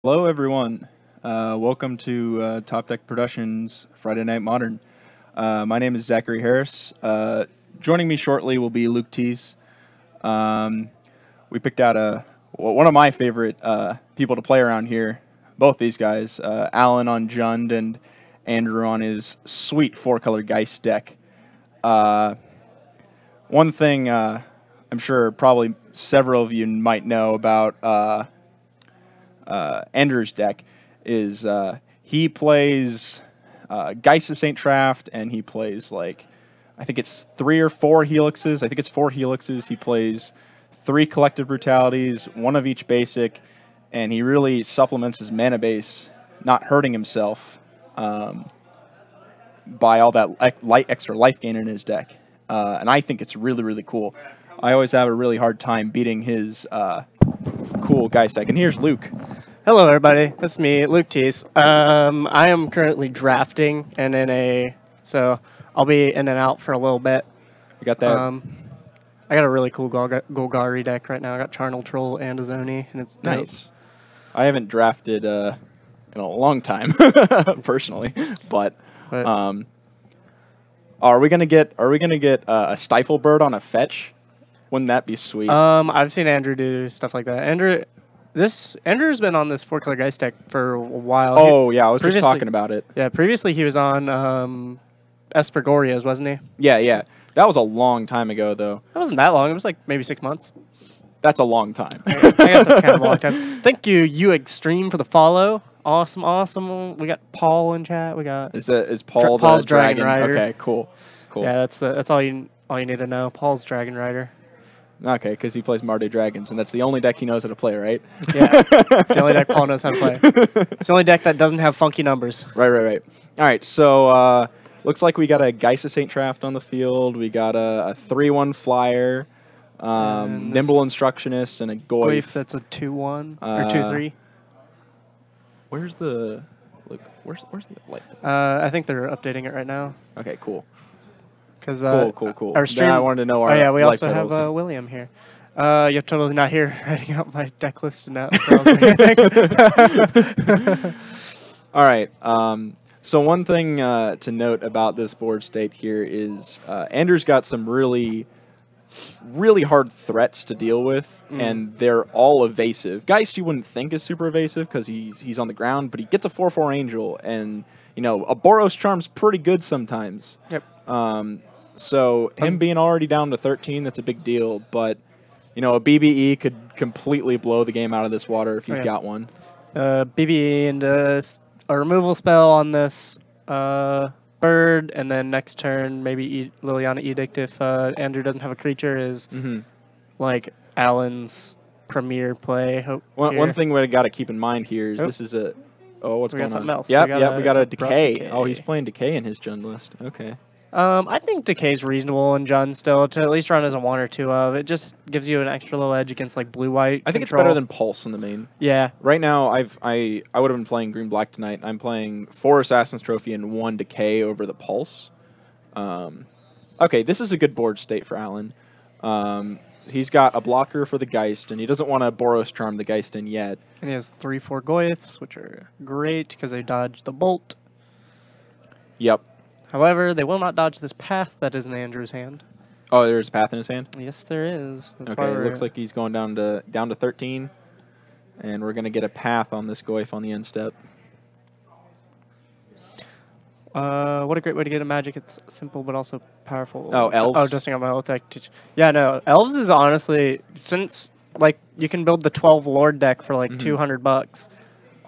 Hello, everyone. Welcome to Top Deck Productions Friday Night Modern. My name is Zachary Harris. Joining me shortly will be Luke Tees. We picked out one of my favorite people to play around here. Both these guys, Alan on Jund and Andrew on his sweet four-color Geist deck. One thing I'm sure probably several of you might know about Andrew's deck is he plays Geist of St. Tefft, and he plays I think it's 3 or 4 helixes. I think it's 4 helixes. He plays 3 collective brutalities, 1 of each basic, and he really supplements his mana base, not hurting himself by all that extra life gain in his deck. And I think it's really, really cool. I always have a really hard time beating his cool Geist deck. And here's Luke. Hello, everybody. It's me, Luke Tees. I am currently drafting, and so I'll be in and out for a little bit. You got that? I got a really cool Golgari deck right now. I got Charnel Troll and Azoni, and it's dope. Nice. I haven't drafted in a long time, personally, but are we gonna get a Stifle Bird on a fetch? Wouldn't that be sweet? I've seen Andrew do stuff like that. Andrew's been on this 4-color Geist deck for a while. Oh, yeah, I was just talking about it. Yeah, previously he was on Espergorias, wasn't he? Yeah. That was a long time ago, though. That wasn't that long. It was like maybe 6 months. That's a long time. I guess that's kind of a long time. Thank you, Extreme, for the follow. Awesome. We got Paul in chat. We got is Paul Paul's the Dragon Rider. Okay, cool. Yeah, that's all you need to know. Paul's Dragon Rider. Okay, because he plays Marde Dragons, and that's the only deck he knows how to play, right? Yeah, it's the only deck Paul knows how to play. It's the only deck that doesn't have funky numbers. Right. All right, so looks like we got a Geist of St. Tefft on the field. We got a 3/1 flyer, Nimble Instructionist, and a Goyf. That's a 2/1 or 2/3. Where's the light? I think they're updating it right now. Okay, cool. Because Cool. Our stream. I wanted to know our. Oh yeah, we light also pedals. have William here. You're totally not here writing out my deck list now. All right. So one thing to note about this board state here is Andrew's got some really hard threats to deal with, and they're all evasive. Geist you wouldn't think is super evasive because he's on the ground, but he gets a 4/4 Angel, and a Boros Charm's pretty good sometimes. Yep. So him being already down to 13, that's a big deal, but a BBE could completely blow the game out of this water if he's got one. BBE and a removal spell on this bird, and then next turn maybe Liliana Edict if Andrew doesn't have a creature is like Alan's premier play. One thing we got to keep in mind here is this is a what's going on? Else. Yep, we got a decay. Oh, he's Decay. playing Decay in his Jund list. Okay. I think Decay's reasonable in Jund still to at least run as a 1 or 2 of. It just gives you an extra little edge against like blue-white. I think it's better than Pulse in the main. Yeah. Right now, I would have been playing green-black tonight. I'm playing 4 Assassin's Trophy and 1 Decay over the Pulse. Okay, this is a good board state for Alan. He's got a blocker for the Geist, and he doesn't want to Boros Charm the Geist in yet. And he has 3/4 Goyfs, which are great because they dodge the bolt. Yep. However, they will not dodge this path that is in Andrew's hand. Oh, there's a path in his hand? Yes, there is. That's Okay, it looks like he's going down to 13, and we're going to get a path on this Goyf on the end step. What a great way to get a magic. It's simple but also powerful. Oh, Elves? Oh, dusting on my ult tech. Yeah, no. Elves is honestly, since you can build the 12 Lord deck for like $200.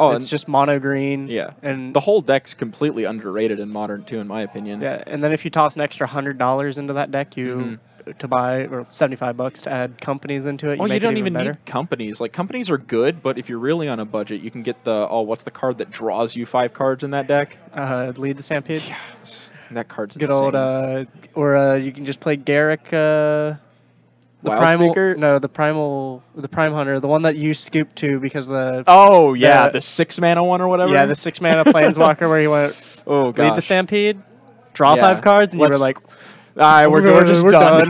Oh, it's just mono green. Yeah, and the whole deck's completely underrated in Modern too, in my opinion. Yeah, and then if you toss an extra $100 into that deck, to buy or $75 to add companies into it. You don't even need companies. Like companies are good, but if you're really on a budget, you can get the what's the card that draws you 5 cards in that deck? Lead the Stampede. Yes, that card's good insane. Old or you can just play Garrick. The Prime Hunter, the one that you scooped to because the the 6 mana one or whatever. Yeah, the 6 mana Planeswalker where he went. Oh god, lead the Stampede, draw 5 cards, and you were like, all right, we're just done.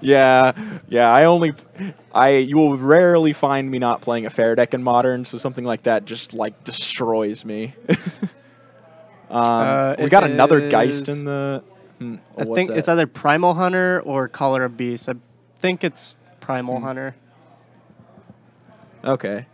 Yeah, you will rarely find me not playing a fair deck in Modern, so something like that just like destroys me. We got another Geist in the. I think it's either Primal Hunter or Caller of Beasts. I think it's Primal Hunter. Okay.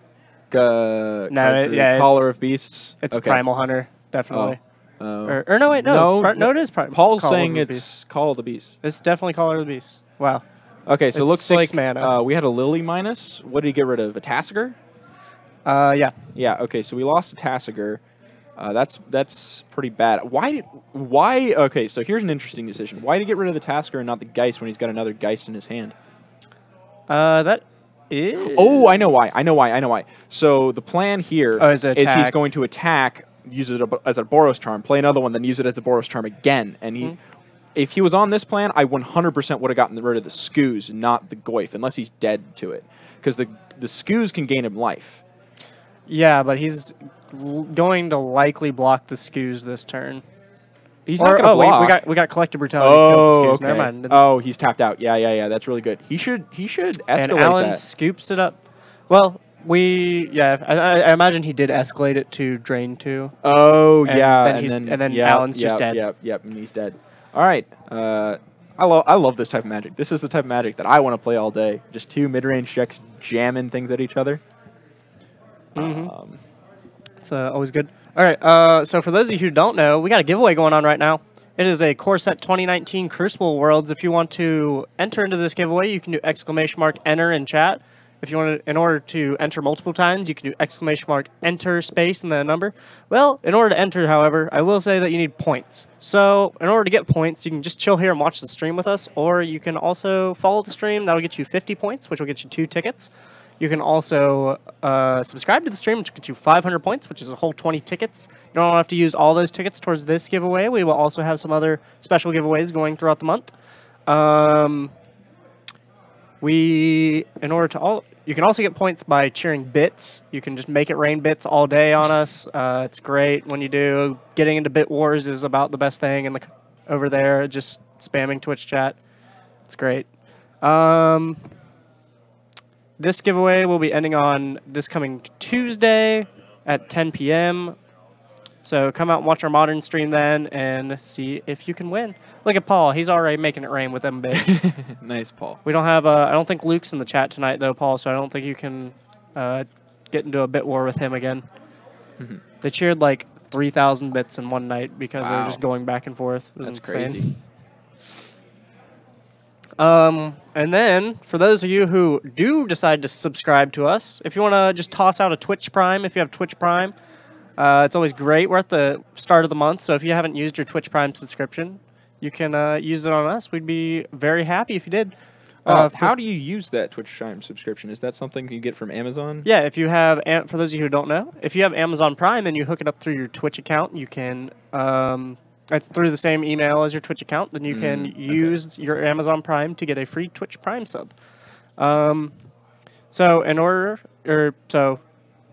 Yeah, Caller of Beasts. It's okay. Primal Hunter, definitely. Oh. Or no, wait, no. No, it is Primal. Paul's saying it's Call of the Beast. It's definitely Caller of the Beast. Wow. Okay, so it looks 6 like mana. we had a Lily minus. What did he get rid of? A Tassiger? Yeah. Yeah. Okay, so we lost a Tassiger. That's pretty bad. Why? Okay, so here's an interesting decision. Why did he get rid of the Tasker and not the Geist when he's got another Geist in his hand? That is. Oh, I know why. So the plan here is he's going to attack, use it as a Boros Charm, play another one, then use it as a Boros Charm again. And if he was on this plan, I 100% would have gotten rid of the Skoos, not the Goyf, unless he's dead to it, because the Skoos can gain him life. Yeah, but he's going to likely block the Skoos this turn. He's not going to block. We got Collective Brutality. Killed the Skoos. Okay. Never mind. Oh, he's tapped out. Yeah. That's really good. He should escalate and Alan that. Scoops it up. Well, I imagine he did escalate it to Drain 2. Oh, and then Alan's just dead. Yep, and he's dead. All right. I love this type of Magic. This is the type of Magic that I want to play all day. Just 2 mid-range decks jamming things at each other. It's always good. All right, so for those of you who don't know, we got a giveaway going on right now. It is a Core Set 2019 Crucible Worlds. If you want to enter into this giveaway, you can do !enter in chat. If you want to, in order to enter multiple times, you can do !enter space and then a number. Well, in order to enter, however, I will say that you need points. So in order to get points, you can just chill here and watch the stream with us, or you can also follow the stream. That'll get you 50 points, which will get you 2 tickets. You can also subscribe to the stream, which gets you 500 points, which is a whole 20 tickets. You don't have to use all those tickets towards this giveaway. We will also have some other special giveaways going throughout the month. You can also get points by cheering bits. You can just make it rain bits all day on us. It's great when you do. Getting into Bit Wars is about the best thing over there. Just spamming Twitch chat. It's great. This giveaway will be ending on this coming Tuesday at 10 p.m. So come out and watch our Modern stream then and see if you can win. Look at Paul. He's already making it rain with them bits. Nice, Paul. We don't have I don't think Luke's in the chat tonight, though, Paul, so I don't think you can get into a bit war with him again. They cheered like 3,000 bits in one night because they were just going back and forth. It was insane. Crazy. And then, for those of you who do decide to subscribe to us, if you want to just toss out a Twitch Prime, if you have Twitch Prime, it's always great. We're at the start of the month, so if you haven't used your Twitch Prime subscription, you can use it on us. We'd be very happy if you did. How do you use that Twitch Prime subscription? Is that something you get from Amazon? Yeah, if you have, for those of you who don't know, if you have Amazon Prime and you hook it up through your Twitch account, you can, through the same email as your Twitch account, then you can use your Amazon Prime to get a free Twitch Prime sub.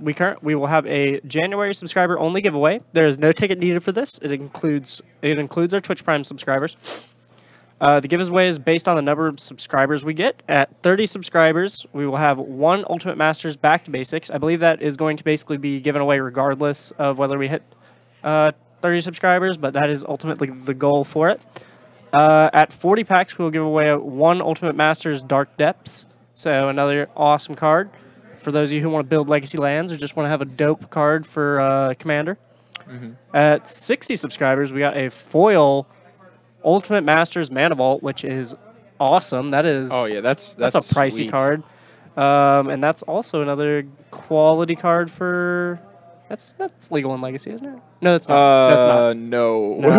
We will have a January subscriber only giveaway. There is no ticket needed for this. It includes our Twitch Prime subscribers. The giveaway is based on the number of subscribers we get. At 30 subscribers, we will have 1 Ultimate Masters Back to Basics. I believe that is going to basically be given away regardless of whether we hit 30 subscribers, but that is ultimately the goal for it. At 40 packs, we'll give away 1 Ultimate Masters Dark Depths, so another awesome card for those of you who want to build Legacy Lands or just want to have a dope card for Commander. At 60 subscribers, we got a foil Ultimate Masters Mana Vault, which is awesome. That is that's a pricey sweet card, and that's also another quality card for. That's legal in Legacy, isn't it? No, it's not. No. No.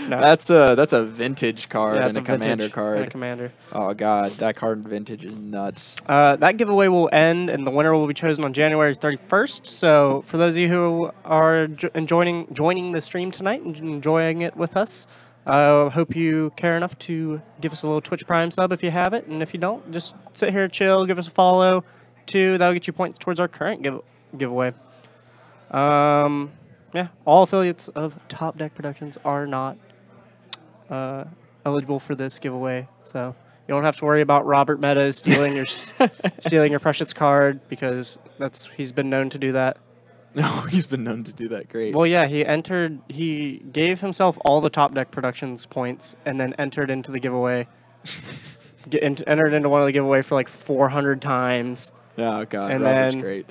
That's a vintage card Yeah, and a Commander card. And a Commander. Oh god, that card in vintage is nuts. That giveaway will end, and the winner will be chosen on January 31st. So for those of you who are joining the stream tonight and enjoying it with us, hope you care enough to give us a little Twitch Prime sub if you have it, and if you don't, just sit here, chill, give us a follow. That'll get you points towards our current giveaway. Yeah, all affiliates of Top Deck Productions are not eligible for this giveaway, so You don't have to worry about Robert Meadows stealing your precious card because he's been known to do that. No, he's been known to do that. Great. Well, yeah, he gave himself all the Top Deck Productions points and then entered into the giveaway. Entered into one of the giveaway for like 400 times. Oh god, and Robert's then, great.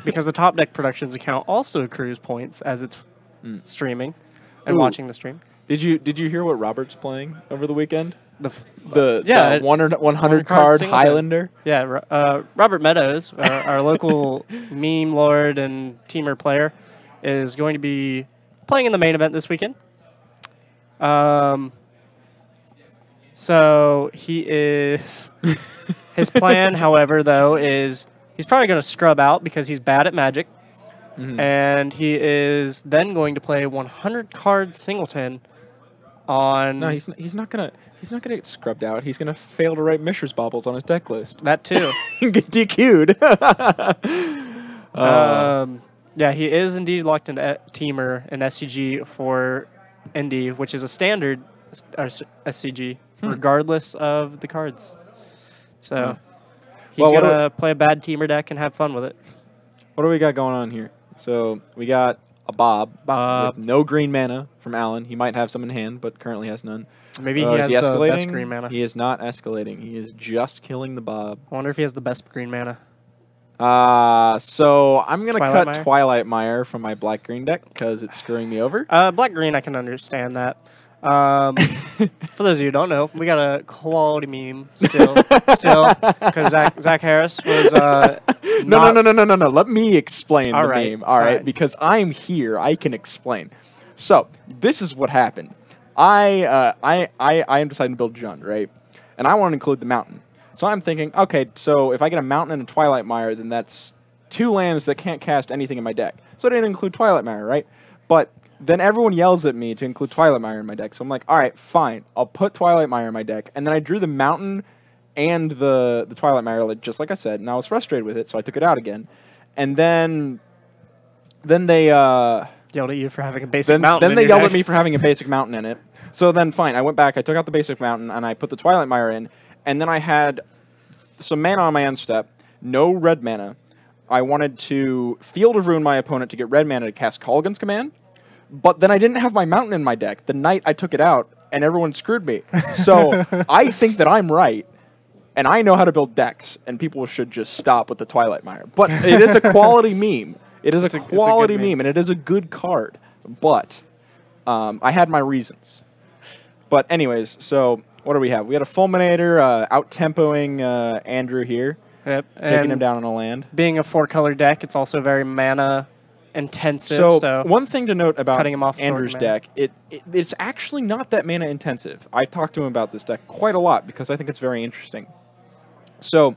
Because the Top Deck Productions account also accrues points as it's streaming and watching the stream. Did you hear what Robert's playing over the weekend? The 100 card Highlander. Yeah, Robert Meadows, our local meme lord and teamer player, is going to be playing in the main event this weekend. So he is. His plan, however, though, is he's probably going to scrub out because he's bad at Magic, and he is then going to play 100 card singleton. No, he's not gonna get scrubbed out. He's gonna fail to write Mishra's Baubles on his deck list. That too. Get DQ'd. Yeah, he is indeed locked into teamer and SCG for Indy, which is a standard SCG, regardless of the cards. So he's gonna play a bad teamer deck and have fun with it. What do we got going on here? So we got a Bob with no green mana from Alan. He might have some in hand, but currently has none. Maybe he has the best green mana. He is not escalating. He is just killing the Bob. I wonder if he has the best green mana. So I'm going to cut Twilight Mire from my black-green deck because it's screwing me over. Black-green, I can understand that. For those of you who don't know, we got a quality meme still, because Zach Harris was No. Let me explain the meme. All right, fine. because I'm here, I can explain. So this is what happened. I am deciding to build Jund, right? And I want to include the mountain. So I'm thinking, okay, so if I get a mountain and a Twilight Mire, then that's 2 lands that can't cast anything in my deck. So I didn't include Twilight Mire, right? But then everyone yells at me to include Twilight Mire in my deck. So I'm like, all right, fine. I'll put Twilight Mire in my deck. And then I drew the mountain and the Twilight Mire, just like I said, and I was frustrated with it, so I took it out again. And then they yelled at you for having a basic mountain. Then they yelled at me for having a basic mountain in it. So then, fine, I went back, I took out the basic mountain, and I put the Twilight Mire in. And then I had some mana on my end step, no red mana. I wanted to Field of Ruin my opponent to get red mana to cast Kolaghan's Command. But then I didn't have my mountain in my deck the night I took it out, and everyone screwed me. So I think that I'm right, and I know how to build decks, and people should just stop with the Twilight Mire. But it is a quality meme. It is a quality meme, and it is a good card. But I had my reasons. But anyways, so what do we have? We had a Fulminator out-tempoing Andrew here, taking him down on a land. Being a 4-color deck, it's also very mana intensive. So one thing to note about cutting him off Andrew's deck, it's actually not that mana intensive. I've talked to him about this deck quite a lot because I think it's very interesting. So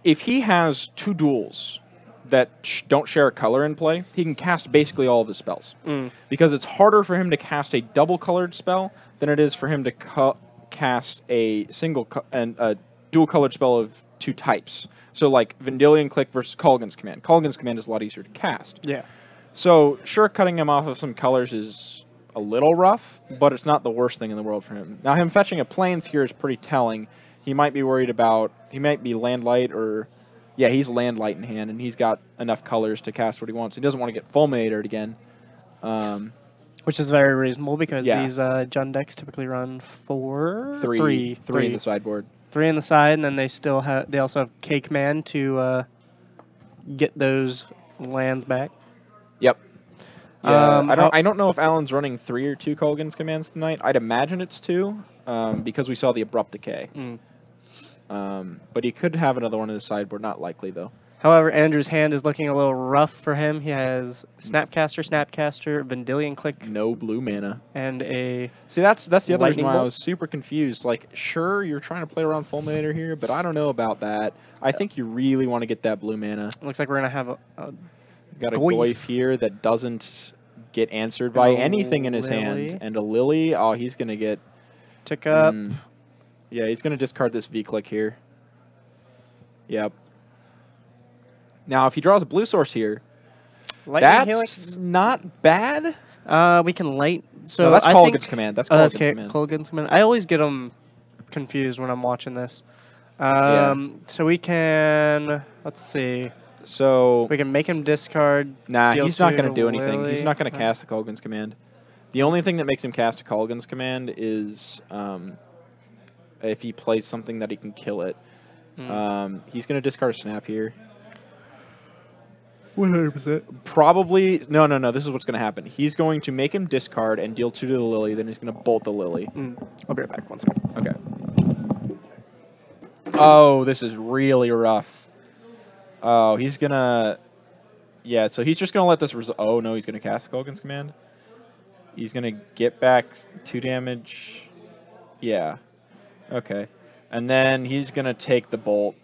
if he has 2 duels that don't share a color in play, he can cast basically all of his spells. Because it's harder for him to cast a double-colored spell than it is for him to cast a dual-colored spell of 2 types. So like Vendilion Click versus Kolaghan's Command. Kolaghan's Command is a lot easier to cast. Yeah. So sure, cutting him off of some colors is a little rough, but it's not the worst thing in the world for him. Now him fetching a Plains here is pretty telling. He might be worried about, he might be Landlight or, yeah, he's Landlight in hand, and he's got enough colors to cast what he wants. He doesn't want to get Fulminated again. Which is very reasonable because these Jund decks typically run 3 in the sideboard. 3 in the side, and then they also have Cake Man to get those lands back. Yep. Yeah, I don't know if Alan's running 3 or 2 Kolaghan's Commands tonight. I'd imagine it's 2 because we saw the Abrupt Decay. But he could have another one in the sideboard. Not likely, though. However, Andrew's hand is looking a little rough for him. He has Snapcaster, Vendilion Click. No blue mana. And a See, that's the other reason why I bolt. was super confused. Like, sure, you're trying to play around Fulminator here, but I don't know about that. I think you really want to get that blue mana. Looks like we're going to have a got a Goyf here that doesn't get answered by anything in his hand. And a Lily, oh, he's going to get... Tick up. Yeah, he's going to discard this V-Click here. Yep. Now, if he draws a blue source here, that's not bad. We can light. So no, that's Kolaghan's Command. That's Kolaghan's Command. Kolaghan's Command. I always get them confused when I'm watching this. Yeah. So we can, let's see. So We can make him discard. nah, deal he's not 2 going to to do anything. He's Lily. not going to cast the Colgan's Command. The only thing that makes him cast a Colgan's Command is if he plays something that he can kill it. He's going to discard a Snap here. 100%. Probably no. This is what's going to happen. He's going to make him discard and deal 2 to the Lily. Then he's going to bolt the Lily. I'll be right back. 1 second. Okay. Oh, this is really rough. Oh, he's going to... Yeah, so he's just going to let this... Oh, no, he's going to cast Colgan's Command. He's going to get back 2 damage. Yeah. Okay. And then he's going to take the bolt.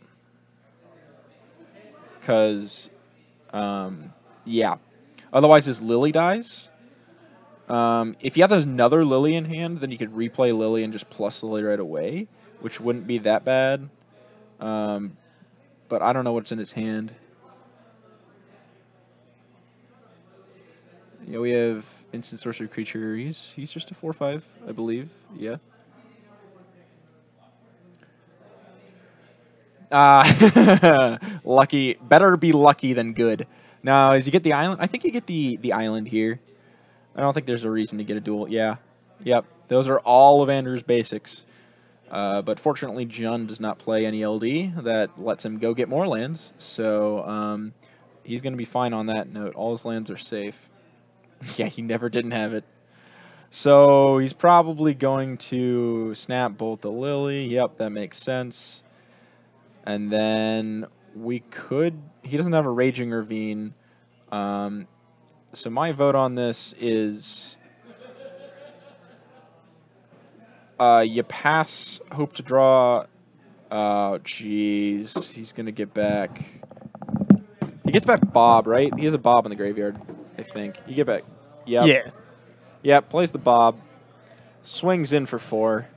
Because... yeah. Otherwise, his Lily dies. If you have another Lily in hand, then you could replay Lily and just plus Lily right away, which wouldn't be that bad. But I don't know what's in his hand. Yeah, we have instant sorcery creature. He's just a 4/5, I believe. Yeah. Lucky. Better be lucky than good. Now, as you get the island, I think you get the island here. I don't think there's a reason to get a duel. Yeah. Yep. Those are all of Andrew's basics. But fortunately, Jun does not play any LD that lets him go get more lands. So he's going to be fine on that note. All his lands are safe. Yeah, he never didn't have it. So he's probably going to snap bolt the Lily. Yep, that makes sense. And then we could... He doesn't have a Raging Ravine. So my vote on this is... you pass, hope to draw... Oh, jeez. He's going to get back... He gets back Bob, right? He has a Bob in the graveyard, I think. You get back... Yep. Yeah. Yep, plays the Bob. Swings in for 4.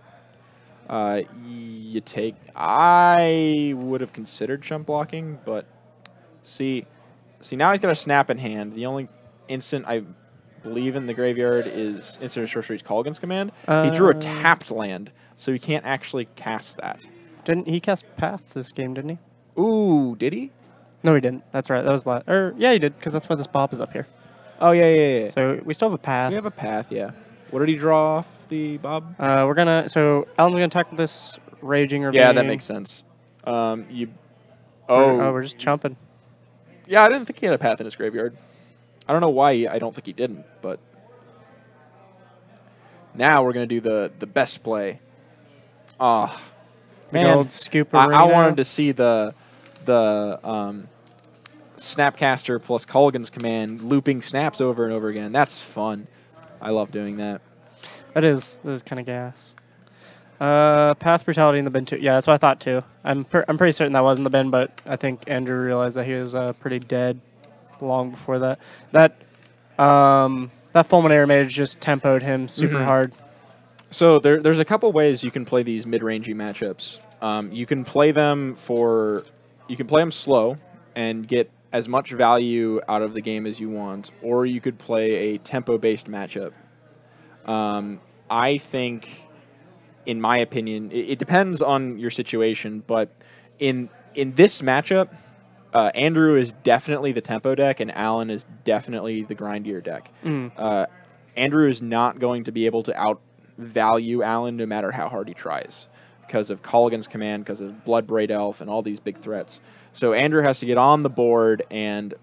You take... I would have considered jump blocking, but... See, now he's got a snap in hand. The only instant I believe in the graveyard is instant sorcery's Colgan's Command. He drew a tapped land, so he can't actually cast that. Didn't he cast Path this game, didn't he? Ooh, did he? No, he didn't. That's right. That was last. Yeah, he did, because that's why this Bob is up here. Oh, yeah. So we still have a Path. We have a Path, yeah. What did he draw off the Bob? We're gonna. So Alan's gonna attack with this Raging Ravine. Yeah, that makes sense. We're just chumping. Yeah, I didn't think he had a Path in his graveyard. I don't know why I don't think he didn't, but... Now we're going to do the best play. Ah, man, old scoop I wanted to see the Snapcaster plus Colgan's Command looping snaps over and over again. That's fun. I love doing that. That is kind of gas. Path Brutality in the bin too. Yeah, that's what I thought too. I'm pretty certain that was in the bin, but I think Andrew realized that he was pretty dead long before that. That Fulminator Mage just tempoed him super hard. So there's a couple ways you can play these mid-rangey matchups. You can play them slow and get as much value out of the game as you want, or you could play a tempo-based matchup. I think, in my opinion, it depends on your situation, but in this matchup, Andrew is definitely the tempo deck, and Alan is definitely the grindier deck. Andrew is not going to be able to outvalue Alan no matter how hard he tries, because of Colgan's Command, because of Bloodbraid Elf, and all these big threats. So Andrew has to get on the board and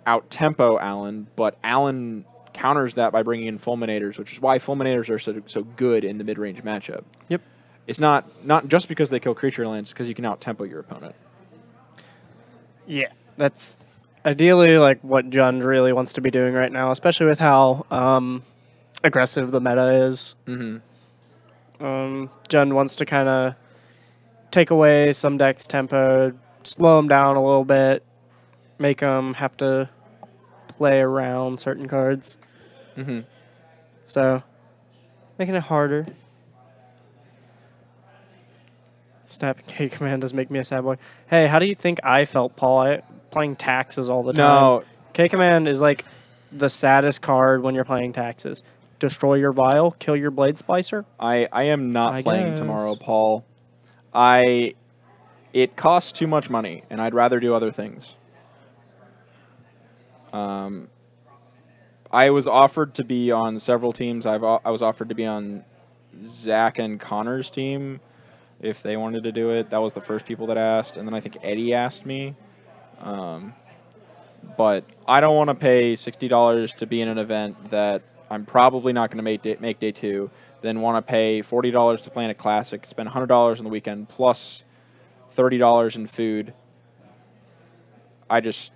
out-tempo Alan, but Alan counters that by bringing in Fulminators, which is why Fulminators are so good in the mid-range matchup. Yep. It's not just because they kill creature lands, because you can out-tempo your opponent. Yeah, that's ideally like what Jun really wants to be doing right now, especially with how aggressive the meta is. Jun wants to kind of take away some decks' tempo, slow them down a little bit, make them have to play around certain cards. So, making it harder. Snapping K command does make me a sad boy. Hey, how do you think I felt, Paul? Playing taxes all the time. No. K command is like the saddest card when you're playing taxes. destroy your vial, kill your blade splicer? I am not I playing guess. tomorrow, Paul. It costs too much money, and I'd rather do other things. I was offered to be on several teams. I was offered to be on Zach and Connor's team if they wanted to do it. That was the first people that asked, and then I think Eddie asked me. But I don't want to pay $60 to be in an event that I'm probably not going to make day 2, then want to pay $40 to play in a classic, spend $100 on the weekend, plus $30 in food. I just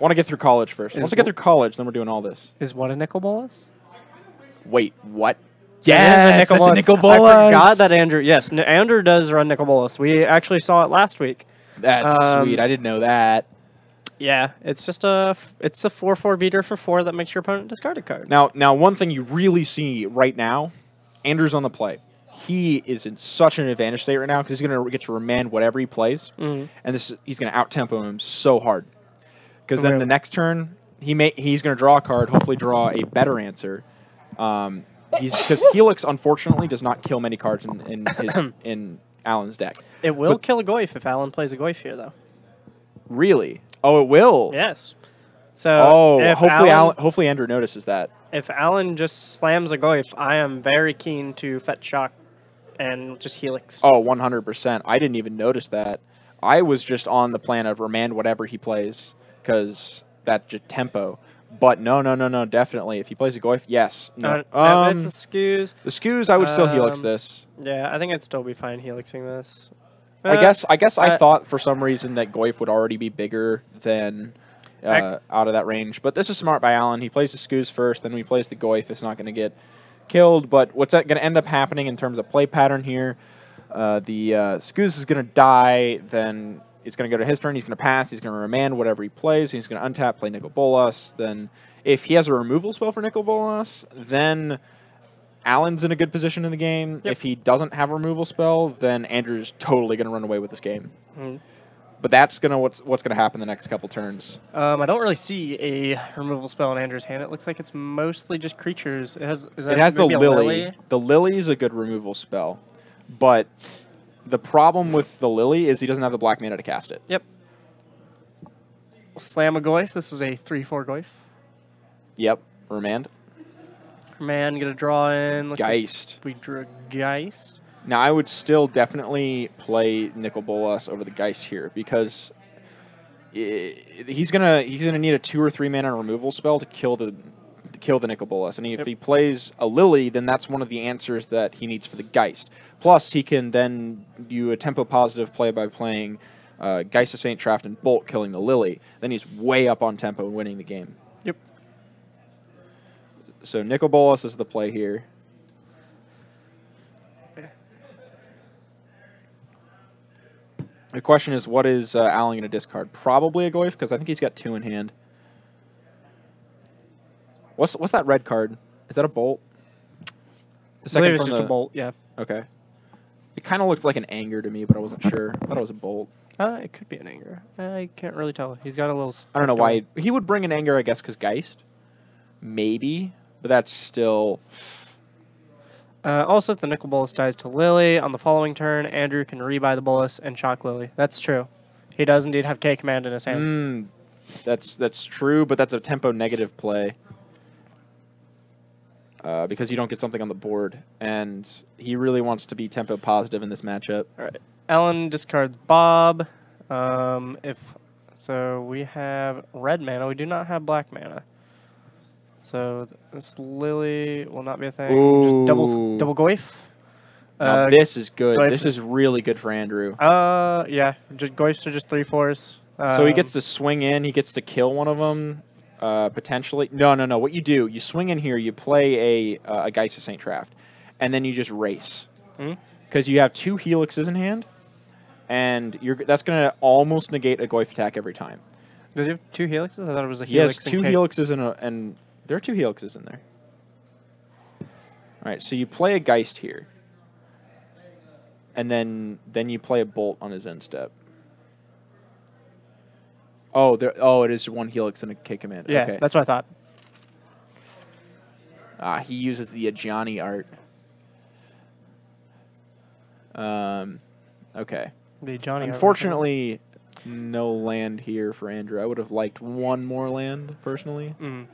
want to get through college first. Once I get through college, then we're doing all this. Is what a nickel bolus? Wait, what? Yes, that's a nickel I bolus. forgot that Andrew. Yes, Andrew does run nickel bolus. We actually saw it last week. That's sweet. I didn't know that. Yeah, it's just a 4/4 beater for 4 that makes your opponent discard a card. Now, one thing you really see right now, Andrew's on the play. He is in such an advantage state right now because he's going to get to remand whatever he plays, and he's going to out-tempo him so hard. Because then the next turn, he's going to draw a card, hopefully draw a better answer. Because Helix, unfortunately, does not kill many cards in Alan's deck. It will kill a Goyf if Alan plays a Goyf here, though. Really? Oh, it will? Yes. So hopefully Andrew notices that. If Alan just slams a Goyf, I am very keen to fetch shock and just Helix. Oh, 100%. I didn't even notice that. I was just on the plan of remand whatever he plays because that's just tempo. But no, definitely. If he plays a Goyf, yes. No. It's a Scoos. The Scoos, I would still Helix this. Yeah, I think I'd still be fine Helixing this. I guess I thought for some reason that Goyf would already be bigger than out of that range. But this is smart by Alan. He plays the Scoos first, then he plays the Goyf. It's not going to get killed. But what's going to end up happening in terms of play pattern here, the Scoos is going to die, then it's going to go to his turn. He's going to pass. He's going to remand whatever he plays. He's going to untap, play Nicol Bolas. Then if he has a removal spell for Nicol Bolas, then Alan's in a good position in the game. Yep. If he doesn't have a removal spell, then Andrew's totally going to run away with this game. But that's what's going to happen the next couple turns. I don't really see a removal spell in Andrew's hand. It looks like it's mostly just creatures. It has the Lily. The Lily is a good removal spell, but the problem with the Lily is he doesn't have the black mana to cast it. Yep. We'll slam a Goyf. This is a 3/4 Goyf. Yep. Remand. Man, get a draw in. Geist. We drew Geist. Now, I would still definitely play Nicol Bolas over the Geist here because he's gonna need a 2 or 3 mana removal spell to kill the Nicol Bolas, and if he plays a Lily, then that's one of the answers that he needs for the Geist. Plus, he can then do a tempo positive play by playing Geist of Saint Traft and Bolt, killing the Lily. Then he's way up on tempo and winning the game. Yep. So Nicol Bolas is the play here. The question is, what is Alan going to discard? Probably a Goyf, because I think he's got 2 in hand. What's that red card? Is that a Bolt? The second it's just a Bolt, yeah. Okay. It kind of looked like an Anger to me, but I wasn't sure. I thought it was a Bolt. It could be an Anger. I can't really tell. He's got a little... I don't know why. He would bring an Anger, I guess, because Geist. Maybe. But that's still... Also, if the Nicol Bolas dies to Lily, on the following turn, Andrew can rebuy the Bolas and shock Lily. That's true. He does indeed have K-Command in his hand. That's true, but that's a tempo negative play. Because you don't get something on the board. And he really wants to be tempo positive in this matchup. All right. Alan discards Bob. So we have red mana. We do not have black mana. So this Lily will not be a thing. Ooh. Just double Goyf. Now this is good. Goyf this is really good for Andrew. Yeah. Goyfs are just 3/4s. So he gets to swing in. He gets to kill one of them, potentially. No. What you do, you swing in here. You play a Geist of Saint Traft, and then you just race. Because you have 2 Helixes in hand, and that's going to almost negate a Goyf attack every time. Does he have 2 Helixes? I thought it was a Helix. He has 2 Helixes and there are 2 Helixes in there. All right, so you play a Geist here. And then you play a Bolt on his end step. Oh, it is 1 Helix and a K-Command. Yeah, okay. that's what I thought. He uses the Ajani art. Okay. The Johnny. Unfortunately, no land here for Andrew. I would have liked one more land, personally. So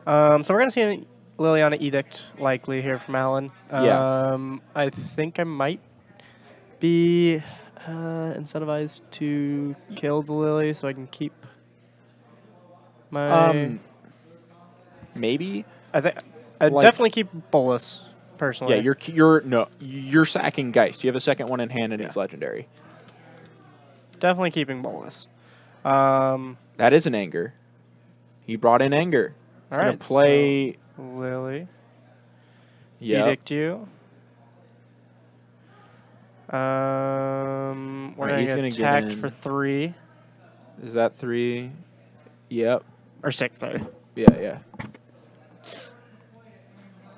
we're going to see a Liliana Edict likely here from Alan. Yeah. I think I might be incentivized to kill the Lily so I can keep my... Maybe. I think I'd like- definitely keep Bolus, personally. Yeah, you're sacking Geist. You have a second one in hand and it's legendary. Definitely keeping Bolus. That is an anger. He brought in anger. He's gonna play so Lily. Yeah. Edict you. We're Right, gonna get attacked for 3 Is that 3? Yep. or 6. Sorry. Yeah.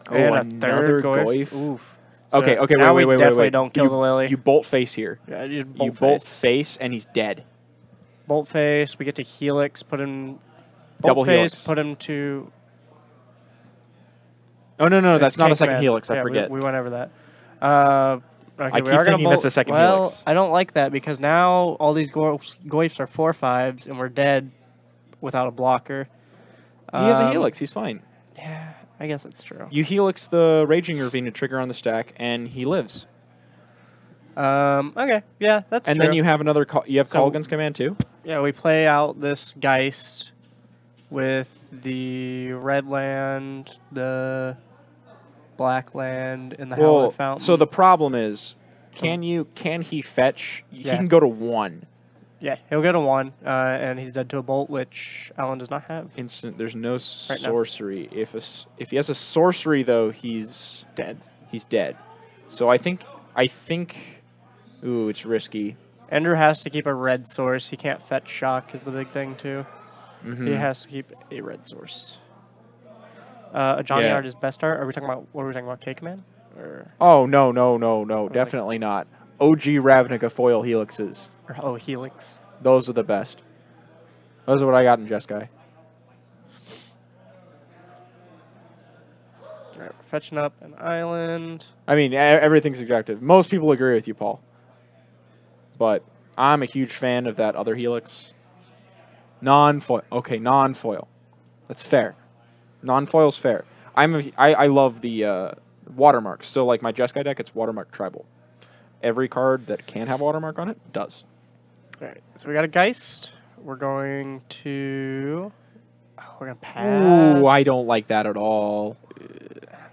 Oh, And a another third Goyf. Oof. Okay, now wait. we definitely don't kill the Lily. You bolt face here. Yeah, you You bolt face and he's dead. Bolt face. We get to Helix. Put him. Double Bolt face. Helix. Put him to. Oh no, that's not a Cake second Man. Helix. I Yeah, forget. We went over that. Okay, I we keep are gonna thinking that's bolt- the second well, Helix. I don't like that because now all these Goyfs are 4/5s and we're dead without a blocker. He has a Helix. He's fine. Yeah, I guess that's true. You Helix the Raging Ravine to trigger on the stack, and he lives. Okay, yeah, that's And true. then you have another. You have So- Colgan's command too. Yeah, we play out this Geist with the red land, the black land, and the Howling Fountain. So the problem is, can he fetch? He Yeah. can go to 1. Yeah, he'll get a 1, and he's dead to a bolt, which Alan does not have. Instant. There's no now. sorcery. If he has a sorcery though, he's Dead. He's dead. So I think. Ooh, it's risky. Andrew has to keep a red source. He can't fetch shock is the big thing too. Mm-hmm. He has to keep a red source. A Johnny Yeah. art is best art. Are we talking about what are we talking about? Cake Man? Or Oh no! Definitely not. OG Ravnica foil helixes. Helix. Those are the best. Those are what I got in Jeskai. All right, we're fetching up an island. I mean, everything's subjective. Most people agree with you, Paul. But I'm a huge fan of that other helix. Non-foil. Okay, non-foil. That's fair. Non-foil's fair. I love the watermarks. So, like my Jeskai deck, it's watermark tribal. Every card that can have watermark on it does. All right, so we got a Geist. We're going to. We're gonna pass. Ooh, I don't like that at all.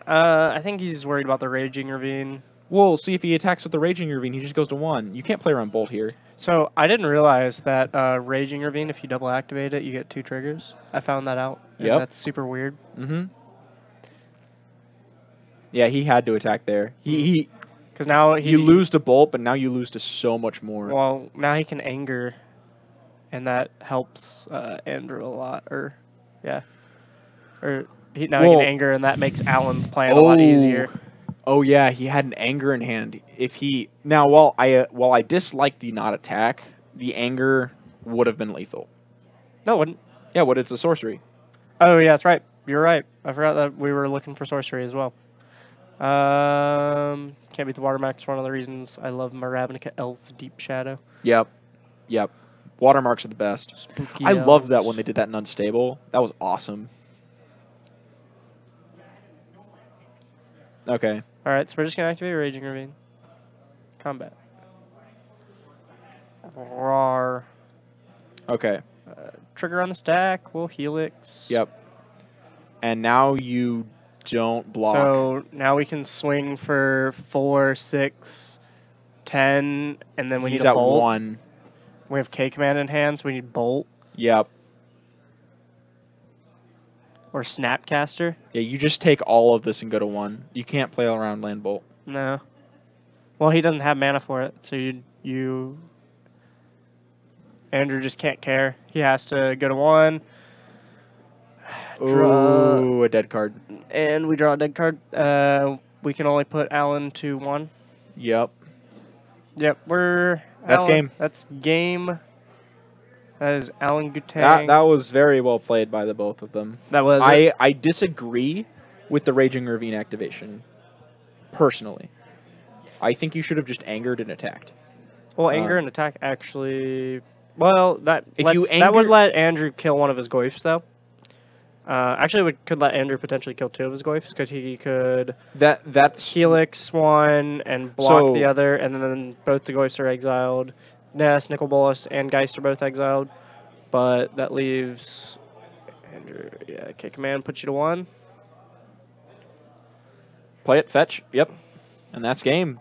I think he's worried about the Raging Ravine. Well, see, if he attacks with the Raging Ravine, he just goes to 1. You can't play around Bolt here. So I didn't realize that Raging Ravine, if you double activate it, you get 2 triggers. I found that out. and Yep. That's super weird. Mm-hmm. Yeah, he had to attack there. Because now You lose to Bolt, but now you lose to so much more. Well, now he can anger, and that helps Andrew a lot. Or he can anger, and that makes Alan's plan a lot easier. Oh yeah, he had an anger in hand. If he now, while I dislike the not attack, the anger would have been lethal. No, it wouldn't. Yeah, what? It's a sorcery. Oh yeah, that's right. You're right. I forgot that we were looking for sorcery as well. Can't beat the Watermarks. One of the reasons I love my Ravnica Elves, the Deep Shadow. Yep. Watermarks are the best. Spooky I loved that elves. when they did that in Unstable. That was awesome. Okay. All right, so we're just gonna activate Raging Ravine. Combat. Roar. Okay. Trigger on the stack. We'll Helix. Yep. And now you don't block. So now we can swing for 4, 6, 10, and then we He's need a at bolt. 1. We have Cake Man in hand, so we need bolt Yep. or Snapcaster. Yeah, you just take all of this and go to 1. You can't play around land bolt. No. Well, he doesn't have mana for it, so you Andrew just can't care. He has to go to 1. Draw. Ooh, a dead card. And we draw a dead card. We can only put Alan to 1. Yep. Yep, That's game. That's game. That is Alan Guttag. That was very well played by the both of them. That was I disagree with the Raging Ravine activation. Personally, I think you should have just angered and attacked. Well, anger and attack actually. Well, that If that would let Andrew kill one of his Goyfs, though. Actually, we could let Andrew potentially kill 2 of his Goyfs because he could That's Helix one and block the other, and then both the Goyfs are exiled. Ness, Nicol Bolas, and Geist are both exiled, but that leaves Andrew. Yeah, okay. Command puts you to 1. play it, fetch. Yep, and that's game.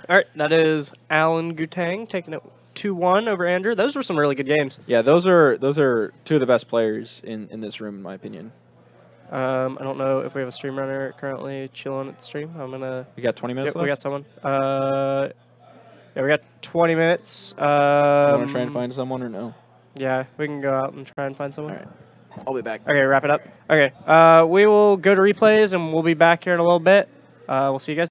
All right, that is Alan Guttag taking it 2-1 over Andrew. Those were some really good games. Yeah, those are 2 of the best players in this room, in my opinion. I don't know if we have a stream runner currently chilling at the stream. I'm gonna. We got 20 minutes Yep, left. we got someone. Yeah, we got 20 minutes. You want to try and find someone or no? Yeah, we can go out and try and find someone. All right, I'll be back. Okay, wrap it up. Okay, we will go to replays and we'll be back here in a little bit. We'll see you guys.